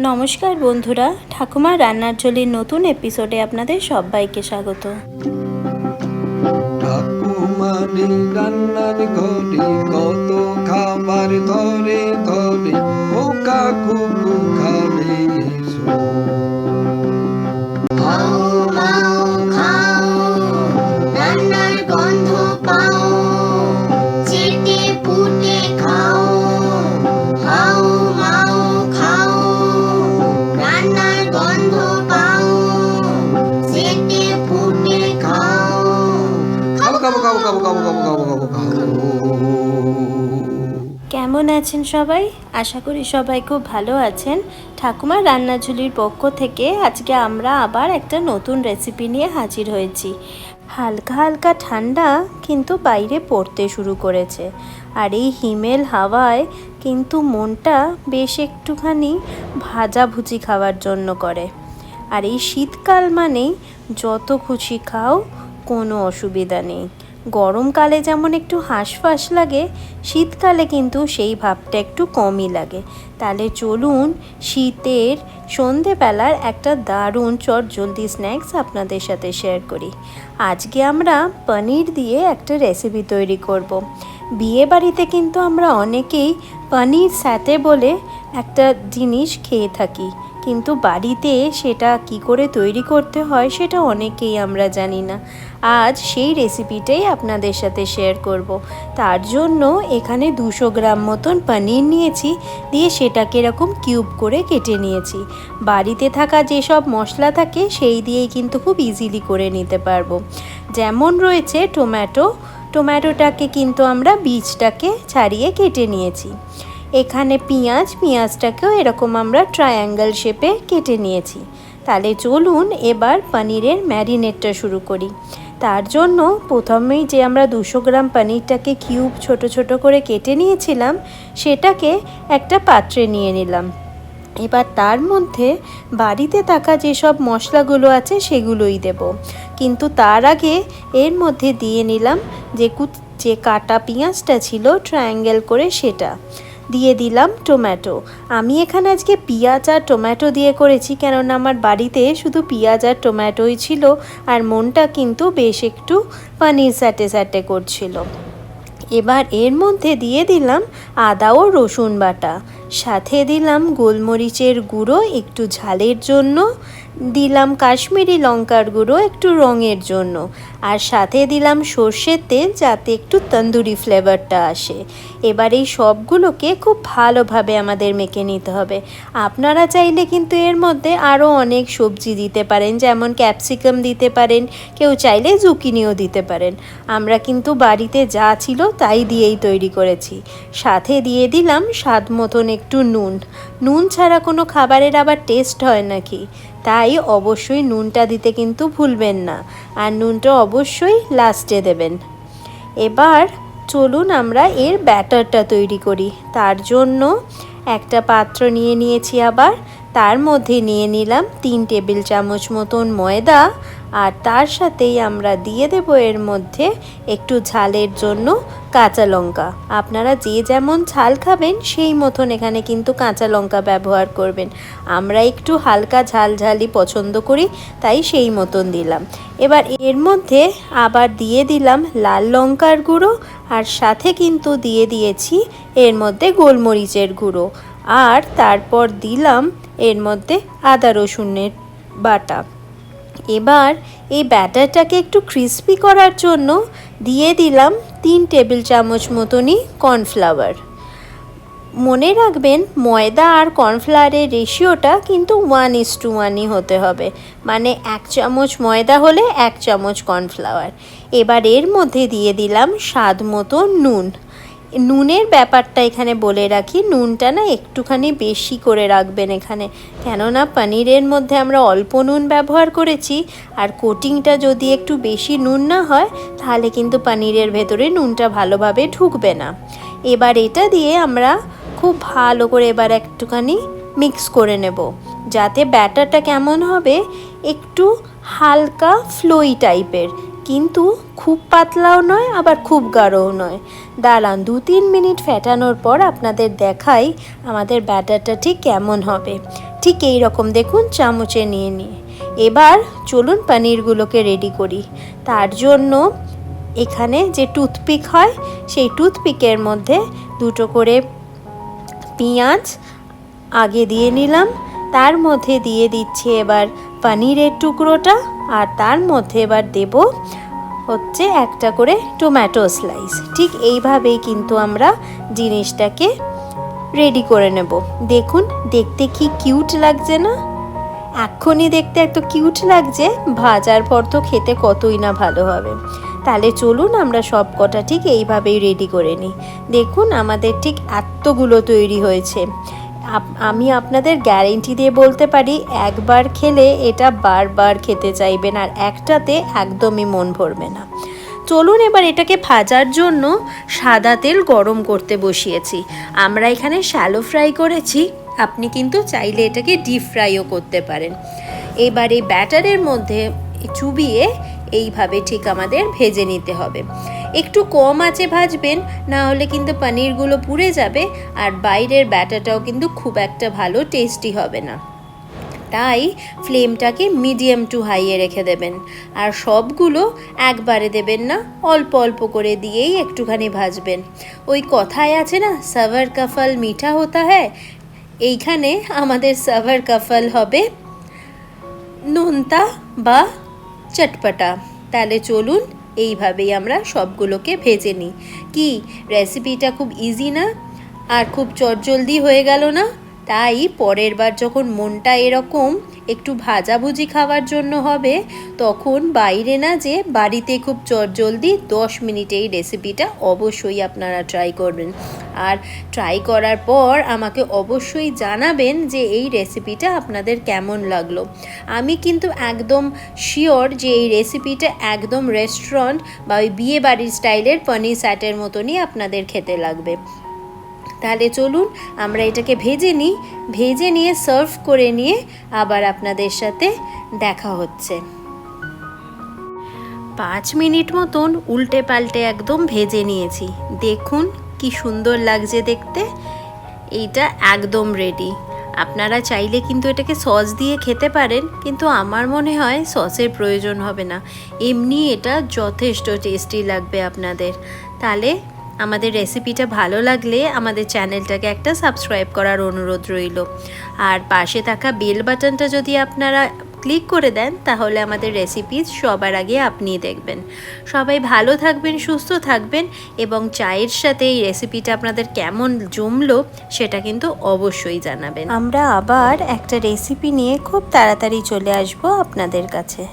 নমস্কার বন্ধুরা, ঠাকুমার রান্নার ঝোলির নতুন এপিসোডে আপনাদের সবাইকে স্বাগত। ঠাকুমারি রান্নার ঘরে কত খাবার ধরে ধরে খোকা কুকু খাবে এসো। খাও মাও খাও, রান্নার গন্ধ পাও, চেটে পুটে খাও। খাও মাও খাও, রান্নার গন্ধ পাও, চেটে পুটে খাও। খাবো খাবো খাবো খাবো খাবো খাবো খাবো খাবো খাবো। কেমন আছেন সবাই? আশা করি সবাই খুব ভালো আছেন। ঠাকুমার রান্নার ঝুলির পক্ষ থেকে আজকে আমরা আবার একটা নতুন রেসিপি নিয়ে হাজির হয়েছি। হালকা হালকা ঠান্ডা কিন্তু বাইরে পড়তে শুরু করেছে, আর এই হিমেল হাওয়ায় কিন্তু মনটা বেশ একটুখানি ভাজাভুজি খাওয়ার জন্য করে। আর এই শীতকাল মানেই যত খুশি খাও, কোনো অসুবিধা নেই। গরমকালে যেমন একটু হাঁসফাঁস লাগে, শীতকালে কিন্তু সেই ভাবটা একটু কমই লাগে। তাহলে চলুন শীতের সন্ধেবেলার একটা দারুণ চটজলদি স্ন্যাক্স আপনাদের সাথে শেয়ার করি। আজকে আমরা পনির দিয়ে একটা রেসিপি তৈরি করব। বিয়ে বাড়িতে কিন্তু আমরা অনেকেই পনির স্যাটে বলে একটা জিনিস খেয়ে থাকি, কিন্তু বাড়িতে সেটা কি করে তৈরি করতে হয় সেটা অনেকেই আমরা জানি না। আজ সেই রেসিপিটাই আপনাদের সাথে শেয়ার করব। তার জন্য এখানে 200 গ্রাম মতন পনির নিয়েছি, দিয়ে সেটাকে এরকম কিউব করে কেটে নিয়েছি। বাড়িতে থাকা যেসব মশলা থাকে সেই দিয়েই কিন্তু খুব ইজিলি করে নিতে পারবো। যেমন রয়েছে টমেটোটাকে কিন্তু আমরা বীজটাকে ছাড়িয়ে কেটে নিয়েছি। এখানে পেঁয়াজটাকেও এরকম আমরা ট্রায়াঙ্গেল শেপে কেটে নিয়েছি। তাহলে চলুন এবার পনিরের ম্যারিনেটটা শুরু করি। তার জন্য প্রথমেই যে আমরা 200 গ্রাম পনিরটাকে কিউব ছোট ছোট করে কেটে নিয়েছিলাম, সেটাকে একটা পাত্রে নিয়ে নিলাম। এবার তার মধ্যে বাড়িতে থাকা যেসব মশলাগুলো আছে সেগুলোই দেব, কিন্তু তার আগে এর মধ্যে দিয়ে নিলাম যে কাটা পেঁয়াজটা ছিল ট্রায়াঙ্গেল করে, সেটা দিয়ে দিলাম। টমেটো, আমি এখানে আজকে পেঁয়াজ আর টমেটো দিয়ে করেছি, কেননা আমার বাড়িতে শুধু পেঁয়াজ আর টমেটোই ছিল, আর মনটা কিন্তু বেশ একটু পনির স্যাটে করছিল। এবার এর মধ্যে দিয়ে দিলাম আদা ও রসুন বাটা, সাথে দিলাম গোলমরিচের গুঁড়ো একটু ঝালের জন্য, দিলাম কাশ্মীরি লঙ্কার গুঁড়ো একটু রঙের জন্য, আর সাথে দিলাম সর্ষের তেল যাতে একটু তন্দুরি ফ্লেভারটা আসে। এবার এই সবগুলোকে খুব ভালোভাবে আমাদের মেখে নিতে হবে। আপনারা চাইলে কিন্তু এর মধ্যে আরও অনেক সবজি দিতে পারেন, যেমন ক্যাপসিকাম দিতে পারেন, কেউ চাইলে জুকিনিও দিতে পারেন। আমরা কিন্তু বাড়িতে যা ছিল তাই দিয়েই তৈরি করেছি। সাথে দিয়ে দিলাম স্বাদ মতন একটু নুন ছাড়া কোনো খাবারের আবার টেস্ট হয় নাকি, তাই অবশ্যই নুনটা দিতে কিন্তু ভুলবেন না, আর নুনটা অবশ্যই লাস্টে দেবেন। এবার চলুন আমরা এর ব্যাটারটা তৈরি করি। তার জন্য একটা পাত্র নিয়ে নিয়েছি, আবার তার মধ্যে নিয়ে নিলাম 3 টেবিল চামচ মতন ময়দা, আর তার সাথেই আমরা দিয়ে দেব এর মধ্যে একটু ঝালের জন্য কাঁচা লঙ্কা। আপনারা যে যেমন ঝাল খাবেন সেই মতন এখানে কিন্তু কাঁচা লঙ্কা ব্যবহার করবেন। আমরা একটু হালকা ঝালঝালি পছন্দ করি, তাই সেই মতন দিলাম। এবার এর মধ্যে আবার দিয়ে দিলাম লাল লঙ্কার গুঁড়ো, আর সাথে কিন্তু দিয়ে দিয়েছি এর মধ্যে গোলমরিচের গুঁড়ো, আর তারপর দিলাম এর মধ্যে আদা রসুনের বাটা। এবার এই ব্যাটারটাকে একটু ক্রিস্পি করার জন্য দিয়ে দিলাম 3 টেবিল চামচ মতনই কর্নফ্লাওয়ার। মনে রাখবেন ময়দা আর কর্নফ্লাওয়ারের রেশিওটা কিন্তু 1:1ই হতে হবে, মানে 1 চামচ ময়দা হলে 1 চামচ কর্নফ্লাওয়ার। এবার এর মধ্যে দিয়ে দিলাম স্বাদ মতো নুনের ব্যাপারটা এখানে বলে রাখি, নুনটা না একটুখানি বেশি করে রাখবেন এখানে, কেননা পনিরের মধ্যে আমরা অল্প নুন ব্যবহার করেছি, আর কোটিংটা যদি একটু বেশি নুন না হয় তাহলে কিন্তু পনিরের ভেতরে নুনটা ভালোভাবে ঢুকবে না। এবার এটা দিয়ে আমরা খুব ভালো করে এবার একটুখানি মিক্স করে নেব, যাতে ব্যাটারটা কেমন হবে, একটু হালকা ফ্লোই টাইপের, কিন্তু খুব পাতলাও নয় আবার খুব গাঢ়ও নয়। দাঁড়ান 2-3 মিনিট ফেটানোর পর আপনাদের দেখাই আমাদের ব্যাটারটা ঠিক কেমন হবে। ঠিক এই রকম দেখুন চামচে নিয়ে নিয়ে। এবার চলুন পনিরগুলোকে রেডি করি। তার জন্য এখানে যে টুথপিক হয় সেই টুথপিকের মধ্যে দুটো করে পেঁয়াজ আগে দিয়ে নিলাম, তার মধ্যে দিয়ে দিচ্ছি এবার পনিরের টুকরোটা, আর তার মধ্যে এবার দেব হচ্ছে একটা করে টমেটো স্লাইস। ঠিক এইভাবেই কিন্তু আমরা জিনিসটাকে রেডি করে নেব। দেখুন দেখতে কি কিউট লাগছে না? এক্ষুনি দেখতে এত কিউট লাগছে, ভাজার পর তো খেতে কতই না ভালো হবে। তাহলে চলুন আমরা সব কটা ঠিক এইভাবেই রেডি করে নিই। দেখুন আমাদের ঠিক এতগুলো তৈরি হয়েছে। আমি আপনাদের গ্যারেন্টি দিয়ে বলতে পারি একবার খেলে এটা বারবার খেতে চাইবেন, আর একটাতে একদমই মন ভরবে না। চলুন এবার এটাকে ভাজার জন্য সাদা তেল গরম করতে বসিয়েছি। আমরা এখানে শ্যালো ফ্রাই করেছি, আপনি কিন্তু চাইলে এটাকে ডিপ ফ্রাইও করতে পারেন। এবার এই ব্যাটারের মধ্যে চুবিয়ে এইভাবে ঠিক আমাদের ভেজে নিতে হবে। একটু কম আঁচে ভাজবেন, না হলে কিন্তু পনিরগুলো পুড়ে যাবে, আর বাইরের ব্যাটারটাও কিন্তু খুব একটা ভালো টেস্টি হবে না। তাই ফ্লেমটাকে মিডিয়াম টু হাইয়ে রেখে দেবেন, আর সবগুলো একবারে দেবেন না, অল্প অল্প করে দিয়েই একটুখানি ভাজবেন। ওই কথায় আছে না, সাভার কা ফল মিঠা হতা হ্যায়, এইখানে আমাদের সাভার কা ফল হবে নোনতা বা চটপটা। তাহলে চলুন এইভাবেই আমরা সবগুলোকে ভেজে নিই। কি রেসিপিটা খুব ইজি না, আর খুব চটজলদি হয়ে গেল না? তাই পরের বার যখন মনটা এরকম একটু ভাজাভুজি খাওয়ার জন্য হবে, তখন বাইরে না যে বাড়িতে খুব চটজলদি 10 মিনিটে এই রেসিপিটা অবশ্যই আপনারা ট্রাই করবেন। আর ট্রাই করার পর আমাকে অবশ্যই জানাবেন যে এই রেসিপিটা আপনাদের কেমন লাগলো। আমি কিন্তু একদম শিওর যে এই রেসিপিটা একদম রেস্টুরেন্ট বা ওই বিয়ে বাড়ির স্টাইলের পনির স্যাটের মতনই আপনাদের খেতে লাগবে। তাহলে চলুন আমরা এটাকে ভেজে নিয়ে সার্ভ করে নিয়ে আবার আপনাদের সাথে দেখা হচ্ছে। 5 মিনিট মতন উল্টে পাল্টে একদম ভেজে নিয়েছি। দেখুন কি সুন্দর লাগছে দেখতে। এইটা একদম রেডি। আপনারা চাইলে কিন্তু এটাকে সস দিয়ে খেতে পারেন, কিন্তু আমার মনে হয় সসের প্রয়োজন হবে না, এমনি এটা যথেষ্ট টেস্টি লাগবে আপনাদের। তাহলে আমাদের রেসিপিটা ভালো লাগলে আমাদের চ্যানেলটাকে একটা সাবস্ক্রাইব করার অনুরোধ রইল, আর পাশে থাকা বেল বাটনটা যদি আপনারা ক্লিক করে দেন তাহলে আমাদের রেসিপি সবার আগে আপনিই দেখবেন। সবাই ভালো থাকবেন, সুস্থ থাকবেন, এবং চায়ের সাথে এই রেসিপিটা আপনাদের কেমন জমলো সেটা কিন্তু অবশ্যই জানাবেন। আমরা আবার একটা রেসিপি নিয়ে খুব তাড়াতাড়ি চলে আসবো আপনাদের কাছে।